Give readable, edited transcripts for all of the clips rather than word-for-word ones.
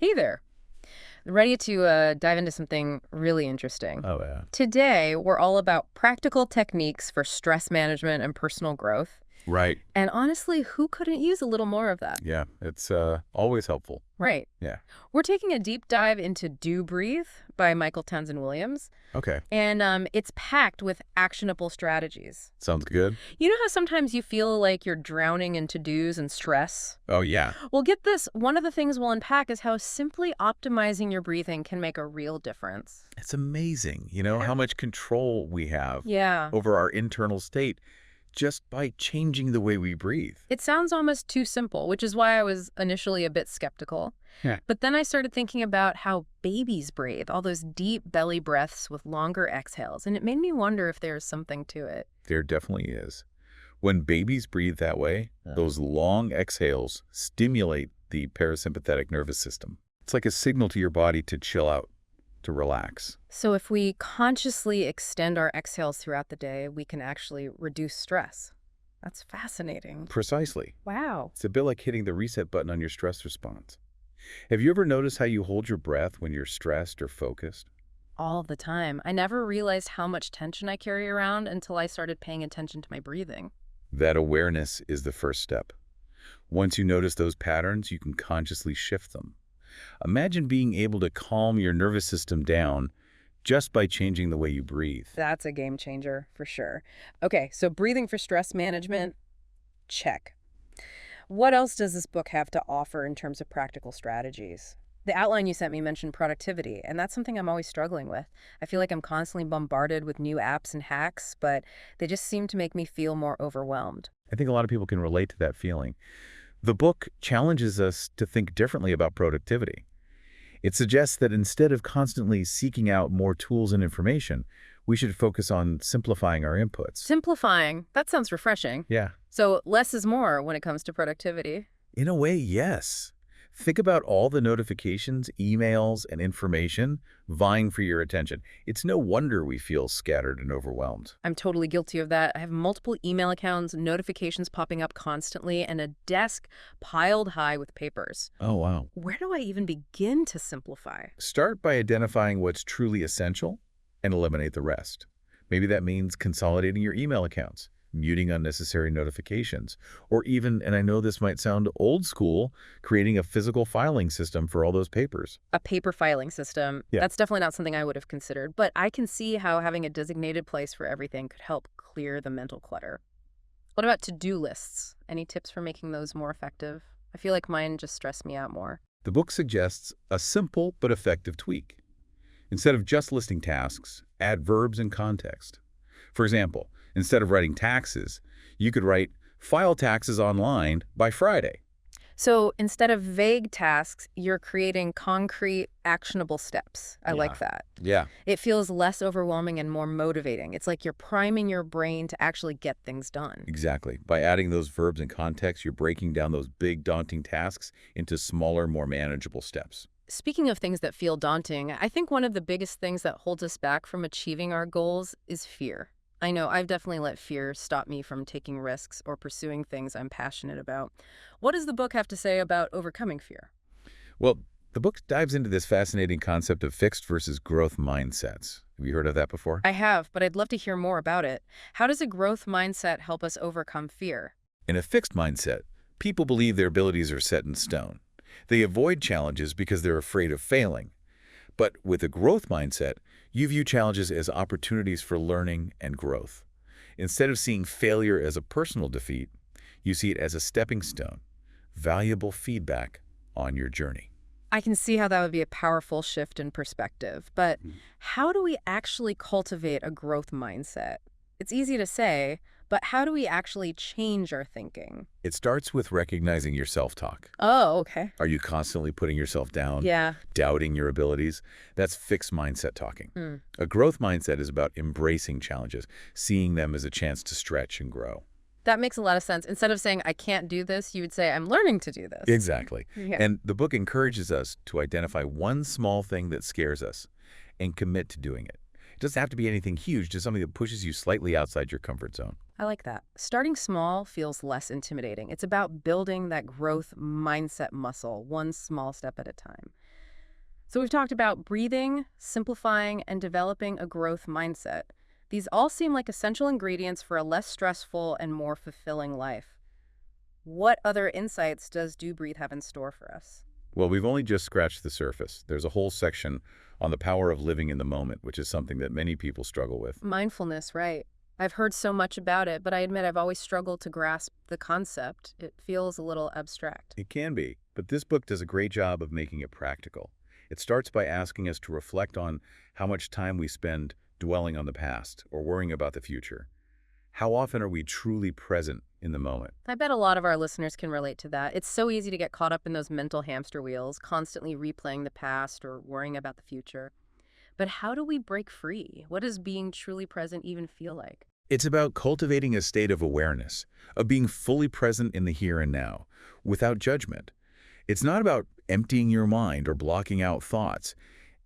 Hey there. Ready to dive into something really interesting. Oh, yeah. Today, we're all about practical techniques for stress management and personal growth. Right. And honestly, who couldn't use a little more of that? Yeah. It's always helpful. Right. Yeah. We're taking a deep dive into Do Breathe by Michael Townsend Williams, Okay. and it's packed with actionable strategies. Sounds good. You know how sometimes you feel like you're drowning in to-dos and stress? Oh, yeah. Well, get this. One of the things we'll unpack is how simply optimizing your breathing can make a real difference. It's amazing, how much control we have Yeah. over our internal state just by changing the way we breathe. It sounds almost too simple, which is why I was initially a bit skeptical. Yeah. But then I started thinking about how babies breathe, all those deep belly breaths with longer exhales, and it made me wonder if there's something to it. There definitely is. When babies breathe that way, those long exhales stimulate the parasympathetic nervous system. It's like a signal to your body to chill out, to relax. So if we consciously extend our exhales throughout the day, we can actually reduce stress. That's fascinating. Precisely. Wow. It's a bit like hitting the reset button on your stress response. Have you ever noticed how you hold your breath when you're stressed or focused? All the time. I never realized how much tension I carry around until I started paying attention to my breathing. That awareness is the first step. Once you notice those patterns, you can consciously shift them. Imagine being able to calm your nervous system down just by changing the way you breathe. That's a game changer for sure. Okay, so breathing for stress management, check. What else does this book have to offer in terms of practical strategies? The outline you sent me mentioned productivity, and that's something I'm always struggling with. I feel like I'm constantly bombarded with new apps and hacks, but they just seem to make me feel more overwhelmed. I think a lot of people can relate to that feeling. The book challenges us to think differently about productivity. It suggests that instead of constantly seeking out more tools and information, we should focus on simplifying our inputs. Simplifying, that sounds refreshing. Yeah. So less is more when it comes to productivity. In a way, yes. Think about all the notifications, emails, and information vying for your attention. It's no wonder we feel scattered and overwhelmed. I'm totally guilty of that. I have multiple email accounts, notifications popping up constantly, and a desk piled high with papers. Oh, wow. Where do I even begin to simplify? Start by identifying what's truly essential and eliminate the rest. Maybe that means consolidating your email accounts, muting unnecessary notifications, or even, and I know this might sound old school, creating a physical filing system for all those papers. A paper filing system. Yeah. That's definitely not something I would have considered, but I can see how having a designated place for everything could help clear the mental clutter. What about to-do lists? Any tips for making those more effective? I feel like mine just stress me out more. The book suggests a simple but effective tweak. Instead of just listing tasks, add verbs and context. For example, instead of writing taxes, you could write, file taxes online by Friday. So instead of vague tasks, you're creating concrete, actionable steps. I like that. Yeah. It feels less overwhelming and more motivating. It's like you're priming your brain to actually get things done. Exactly. By adding those verbs and context, you're breaking down those big, daunting tasks into smaller, more manageable steps. Speaking of things that feel daunting, I think one of the biggest things that holds us back from achieving our goals is fear. I know I've definitely let fear stop me from taking risks or pursuing things I'm passionate about. What does the book have to say about overcoming fear? Well, the book dives into this fascinating concept of fixed versus growth mindsets. Have you heard of that before? I have, but I'd love to hear more about it. How does a growth mindset help us overcome fear? In a fixed mindset, people believe their abilities are set in stone. They avoid challenges because they're afraid of failing. But with a growth mindset, you view challenges as opportunities for learning and growth. Instead of seeing failure as a personal defeat, you see it as a stepping stone, valuable feedback on your journey. I can see how that would be a powerful shift in perspective, but how do we actually cultivate a growth mindset? It's easy to say, but how do we actually change our thinking? It starts with recognizing your self-talk. Oh, okay. Are you constantly putting yourself down? Yeah. Doubting your abilities? That's fixed mindset talking. A growth mindset is about embracing challenges, seeing them as a chance to stretch and grow. That makes a lot of sense. Instead of saying, I can't do this, you would say, I'm learning to do this. Exactly. Yeah. And the book encourages us to identify one small thing that scares us and commit to doing it. It doesn't have to be anything huge, just something that pushes you slightly outside your comfort zone. I like that. Starting small feels less intimidating. It's about building that growth mindset muscle, one small step at a time. So we've talked about breathing, simplifying, and developing a growth mindset. These all seem like essential ingredients for a less stressful and more fulfilling life. What other insights does Do Breathe have in store for us? Well, we've only just scratched the surface. There's a whole section on the power of living in the moment, which is something that many people struggle with. Mindfulness, right. I've heard so much about it, but I admit I've always struggled to grasp the concept. It feels a little abstract. It can be, but this book does a great job of making it practical. It starts by asking us to reflect on how much time we spend dwelling on the past or worrying about the future. How often are we truly present in the moment? I bet a lot of our listeners can relate to that. It's so easy to get caught up in those mental hamster wheels, constantly replaying the past or worrying about the future. But how do we break free? What does being truly present even feel like? It's about cultivating a state of awareness, of being fully present in the here and now, without judgment. It's not about emptying your mind or blocking out thoughts.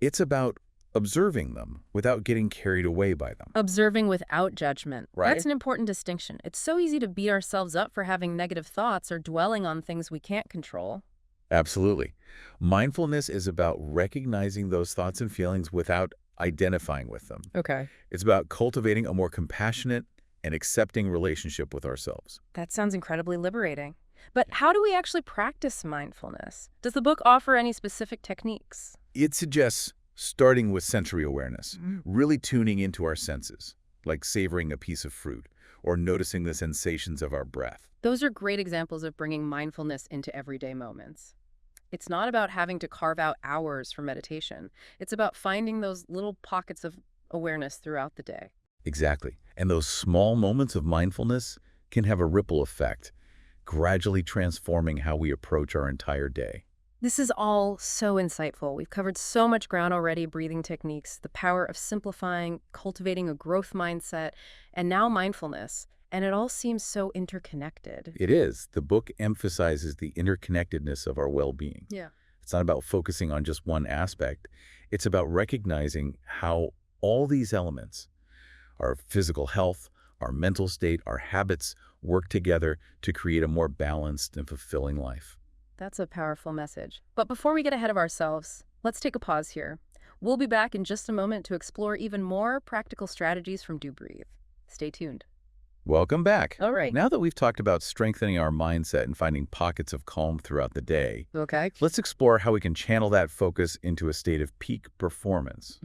It's about observing them without getting carried away by them. Observing without judgment. Right. That's an important distinction. It's so easy to beat ourselves up for having negative thoughts or dwelling on things we can't control. Absolutely. Mindfulness is about recognizing those thoughts and feelings without identifying with them. Okay. It's about cultivating a more compassionate and accepting relationship with ourselves. That sounds incredibly liberating. But how do we actually practice mindfulness? Does the book offer any specific techniques? It suggests starting with sensory awareness, really tuning into our senses, like savoring a piece of fruit or noticing the sensations of our breath. Those are great examples of bringing mindfulness into everyday moments. It's not about having to carve out hours for meditation. It's about finding those little pockets of awareness throughout the day. Exactly. And those small moments of mindfulness can have a ripple effect, gradually transforming how we approach our entire day. This is all so insightful. We've covered so much ground already: breathing techniques, the power of simplifying, cultivating a growth mindset, and now mindfulness. And it all seems so interconnected. It is. The book emphasizes the interconnectedness of our well-being. Yeah. It's not about focusing on just one aspect. It's about recognizing how all these elements, our physical health, our mental state, our habits, work together to create a more balanced and fulfilling life. That's a powerful message. But before we get ahead of ourselves, let's take a pause here. We'll be back in just a moment to explore even more practical strategies from Do Breathe. Stay tuned. Welcome back. All right. Now that we've talked about strengthening our mindset and finding pockets of calm throughout the day, Okay. let's explore how we can channel that focus into a state of peak performance,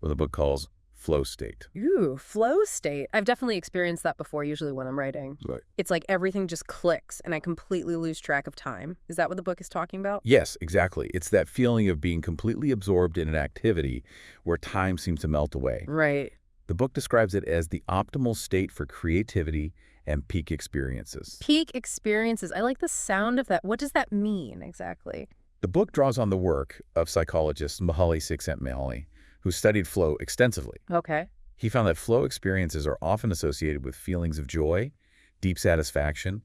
what the book calls flow state. Ooh, flow state. I've definitely experienced that before, usually when I'm writing. Right. It's like everything just clicks and I completely lose track of time. Is that what the book is talking about? Yes, exactly. It's that feeling of being completely absorbed in an activity where time seems to melt away. Right. The book describes it as the optimal state for creativity and peak experiences. Peak experiences. I like the sound of that. What does that mean exactly? The book draws on the work of psychologist Mihaly Csikszentmihalyi, who studied flow extensively. Okay. He found that flow experiences are often associated with feelings of joy, deep satisfaction,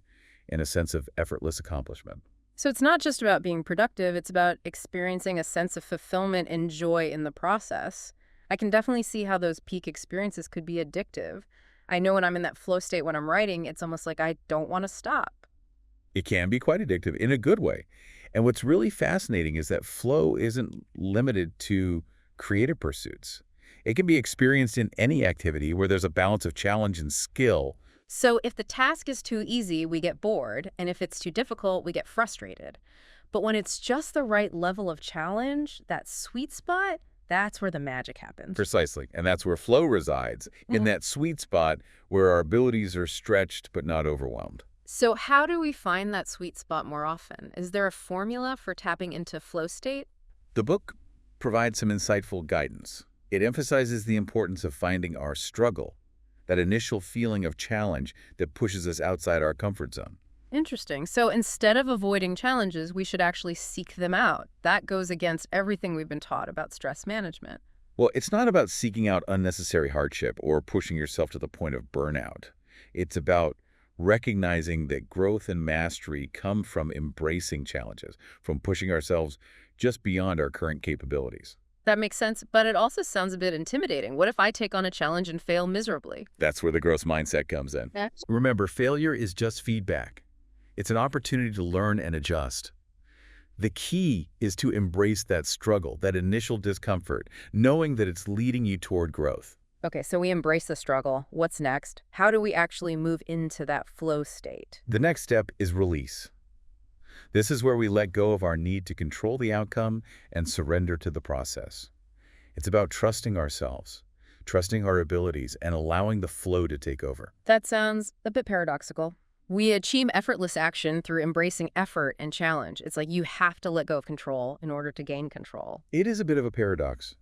and a sense of effortless accomplishment. So it's not just about being productive, it's about experiencing a sense of fulfillment and joy in the process. I can definitely see how those peak experiences could be addictive. I know when I'm in that flow state when I'm writing, it's almost like I don't want to stop. It can be quite addictive in a good way. And what's really fascinating is that flow isn't limited to creative pursuits. It can be experienced in any activity where there's a balance of challenge and skill. So if the task is too easy, we get bored, and if it's too difficult, we get frustrated. But when it's just the right level of challenge, that sweet spot, that's where the magic happens. Precisely. And that's where flow resides, in that sweet spot where our abilities are stretched but not overwhelmed. So how do we find that sweet spot more often? Is there a formula for tapping into flow state? The book provides some insightful guidance. It emphasizes the importance of finding our struggle, that initial feeling of challenge that pushes us outside our comfort zone. Interesting. So instead of avoiding challenges, we should actually seek them out. That goes against everything we've been taught about stress management. Well, it's not about seeking out unnecessary hardship or pushing yourself to the point of burnout. It's about recognizing that growth and mastery come from embracing challenges, from pushing ourselves just beyond our current capabilities. That makes sense, but it also sounds a bit intimidating. What if I take on a challenge and fail miserably? That's where the growth mindset comes in. Remember, failure is just feedback. It's an opportunity to learn and adjust. The key is to embrace that struggle, that initial discomfort, knowing that it's leading you toward growth. Okay, so we embrace the struggle. What's next? How do we actually move into that flow state? The next step is release. This is where we let go of our need to control the outcome and surrender to the process. It's about trusting ourselves, trusting our abilities, and allowing the flow to take over. That sounds a bit paradoxical. We achieve effortless action through embracing effort and challenge. It's like you have to let go of control in order to gain control. It is a bit of a paradox,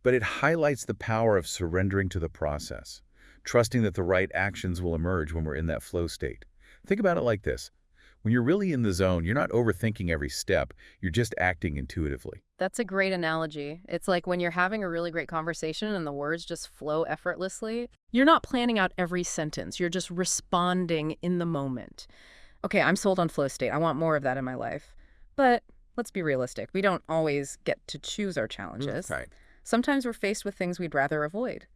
but it highlights the power of surrendering to the process, trusting that the right actions will emerge when we're in that flow state. Think about it like this. When you're really in the zone, you're not overthinking every step, you're just acting intuitively. That's a great analogy. It's like when you're having a really great conversation and the words just flow effortlessly. You're not planning out every sentence. You're just responding in the moment. Okay, I'm sold on flow state. I want more of that in my life. But let's be realistic. We don't always get to choose our challenges. Right. Sometimes we're faced with things we'd rather avoid,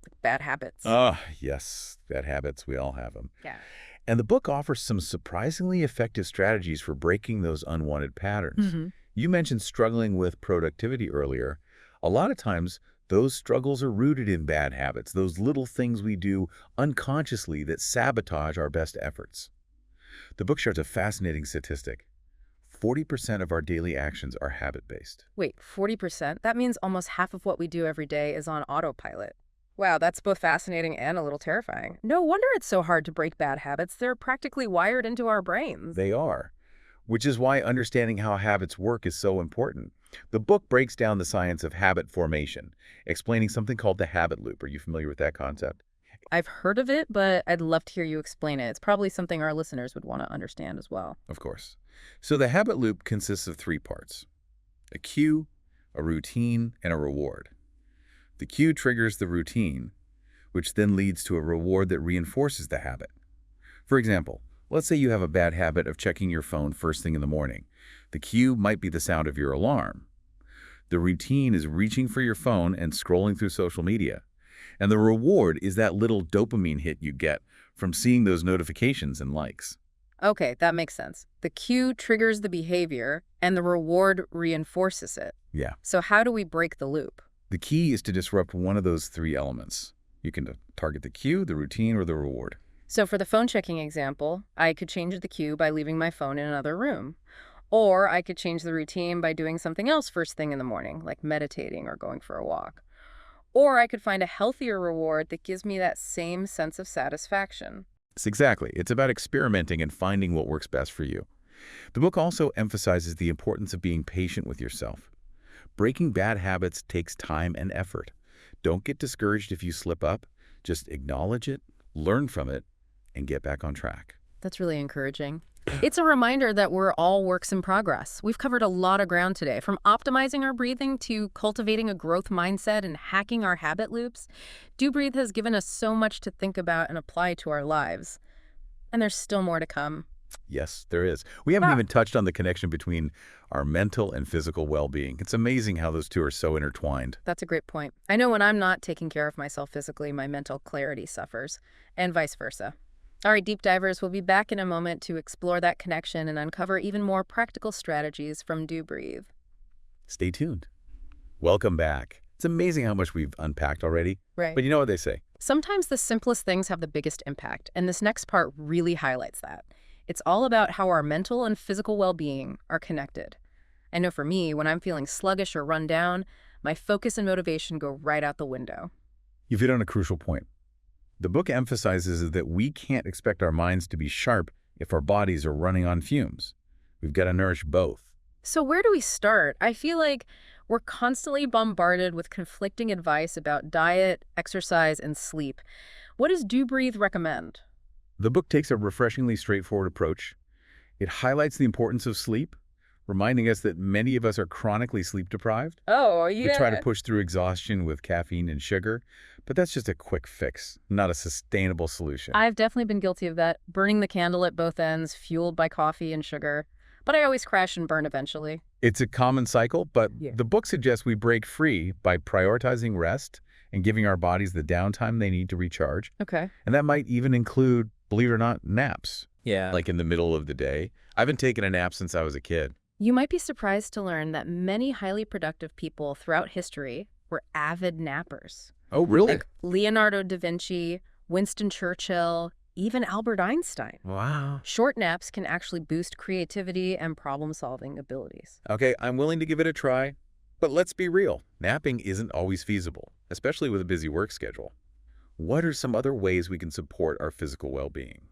like bad habits. Yes, bad habits, we all have them. Yeah. And the book offers some surprisingly effective strategies for breaking those unwanted patterns. You mentioned struggling with productivity earlier. A lot of times, those struggles are rooted in bad habits, those little things we do unconsciously that sabotage our best efforts. The book shares a fascinating statistic. 40% of our daily actions are habit-based. Wait, 40%? That means almost half of what we do every day is on autopilot. Wow, that's both fascinating and a little terrifying. No wonder it's so hard to break bad habits. They're practically wired into our brains. They are, which is why understanding how habits work is so important. The book breaks down the science of habit formation, explaining something called the habit loop. Are you familiar with that concept? I've heard of it, but I'd love to hear you explain it. It's probably something our listeners would want to understand as well. Of course. So the habit loop consists of three parts: a cue, a routine, and a reward. The cue triggers the routine, which then leads to a reward that reinforces the habit. For example, let's say you have a bad habit of checking your phone first thing in the morning. The cue might be the sound of your alarm. The routine is reaching for your phone and scrolling through social media. And the reward is that little dopamine hit you get from seeing those notifications and likes. Okay, that makes sense. The cue triggers the behavior, and the reward reinforces it. Yeah. So how do we break the loop? The key is to disrupt one of those three elements. You can target the cue, the routine, or the reward. So for the phone checking example, I could change the cue by leaving my phone in another room. Or I could change the routine by doing something else first thing in the morning, like meditating or going for a walk. Or I could find a healthier reward that gives me that same sense of satisfaction. Exactly. It's about experimenting and finding what works best for you. The book also emphasizes the importance of being patient with yourself. Breaking bad habits takes time and effort. Don't get discouraged if you slip up. Just acknowledge it, learn from it, and get back on track. That's really encouraging. It's a reminder that we're all works in progress. We've covered a lot of ground today, from optimizing our breathing to cultivating a growth mindset and hacking our habit loops. Do Breathe has given us so much to think about and apply to our lives. And there's still more to come. Yes, there is. We haven't even touched on the connection between our mental and physical well-being. It's amazing how those two are so intertwined. That's a great point. I know when I'm not taking care of myself physically, my mental clarity suffers, and vice versa. All right, deep divers, we'll be back in a moment to explore that connection and uncover even more practical strategies from Do Breathe. Stay tuned. Welcome back. It's amazing how much we've unpacked already. Right. But you know what they say. Sometimes the simplest things have the biggest impact, and this next part really highlights that. It's all about how our mental and physical well-being are connected. I know for me, when I'm feeling sluggish or run down, my focus and motivation go right out the window. You've hit on a crucial point. The book emphasizes that we can't expect our minds to be sharp if our bodies are running on fumes. We've got to nourish both. So where do we start? I feel like we're constantly bombarded with conflicting advice about diet, exercise, and sleep. What does Do Breathe recommend? The book takes a refreshingly straightforward approach. It highlights the importance of sleep, reminding us that many of us are chronically sleep deprived. Oh, yeah. We try to push through exhaustion with caffeine and sugar, but that's just a quick fix, not a sustainable solution. I've definitely been guilty of that, burning the candle at both ends, fueled by coffee and sugar. But I always crash and burn eventually. It's a common cycle, but the book suggests we break free by prioritizing rest and giving our bodies the downtime they need to recharge. Okay. And that might even include, believe it or not, naps. Yeah. Like in the middle of the day. I haven't taken a nap since I was a kid. You might be surprised to learn that many highly productive people throughout history were avid nappers. Oh, really? Like Leonardo da Vinci, Winston Churchill, even Albert Einstein. Wow. Short naps can actually boost creativity and problem-solving abilities. Okay, I'm willing to give it a try. But let's be real. Napping isn't always feasible, especially with a busy work schedule. What are some other ways we can support our physical well-being?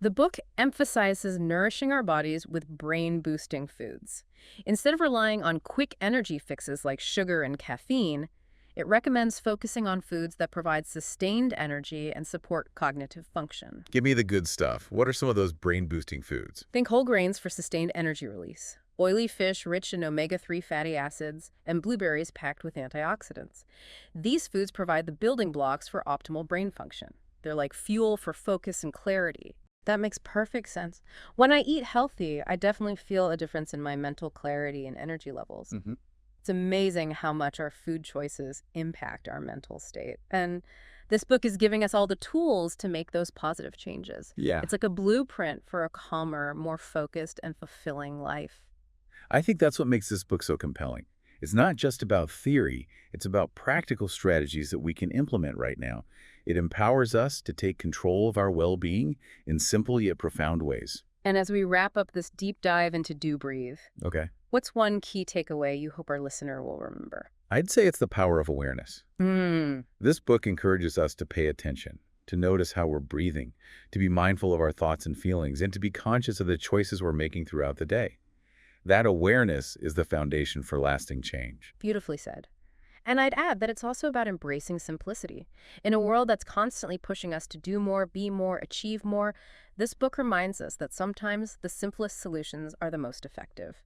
The book emphasizes nourishing our bodies with brain-boosting foods. Instead of relying on quick energy fixes like sugar and caffeine, it recommends focusing on foods that provide sustained energy and support cognitive function. Give me the good stuff. What are some of those brain-boosting foods? Think whole grains for sustained energy release, oily fish rich in omega-3 fatty acids, and blueberries packed with antioxidants. These foods provide the building blocks for optimal brain function. They're like fuel for focus and clarity. That makes perfect sense. When I eat healthy, I definitely feel a difference in my mental clarity and energy levels. It's amazing how much our food choices impact our mental state. And this book is giving us all the tools to make those positive changes. Yeah. It's like a blueprint for a calmer, more focused, and fulfilling life. I think that's what makes this book so compelling. It's not just about theory, it's about practical strategies that we can implement right now. It empowers us to take control of our well-being in simple yet profound ways. And as we wrap up this deep dive into Do Breathe, Okay. what's one key takeaway you hope our listener will remember? I'd say it's the power of awareness. This book encourages us to pay attention, to notice how we're breathing, to be mindful of our thoughts and feelings, and to be conscious of the choices we're making throughout the day. That awareness is the foundation for lasting change. Beautifully said. And I'd add that it's also about embracing simplicity. In a world that's constantly pushing us to do more, be more, achieve more, this book reminds us that sometimes the simplest solutions are the most effective.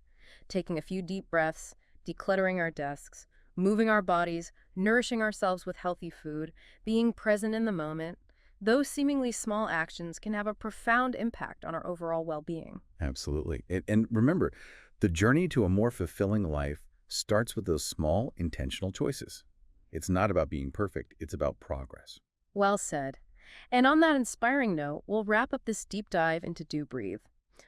Taking a few deep breaths, decluttering our desks, moving our bodies, nourishing ourselves with healthy food, being present in the moment, those seemingly small actions can have a profound impact on our overall well-being. Absolutely. And remember, the journey to a more fulfilling life starts with those small, intentional choices. It's not about being perfect, it's about progress. Well said. And on that inspiring note, we'll wrap up this deep dive into Do Breathe.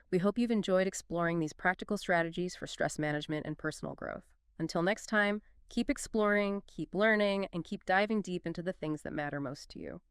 We hope you've enjoyed exploring these practical strategies for stress management and personal growth. Until next time, keep exploring, keep learning, and keep diving deep into the things that matter most to you.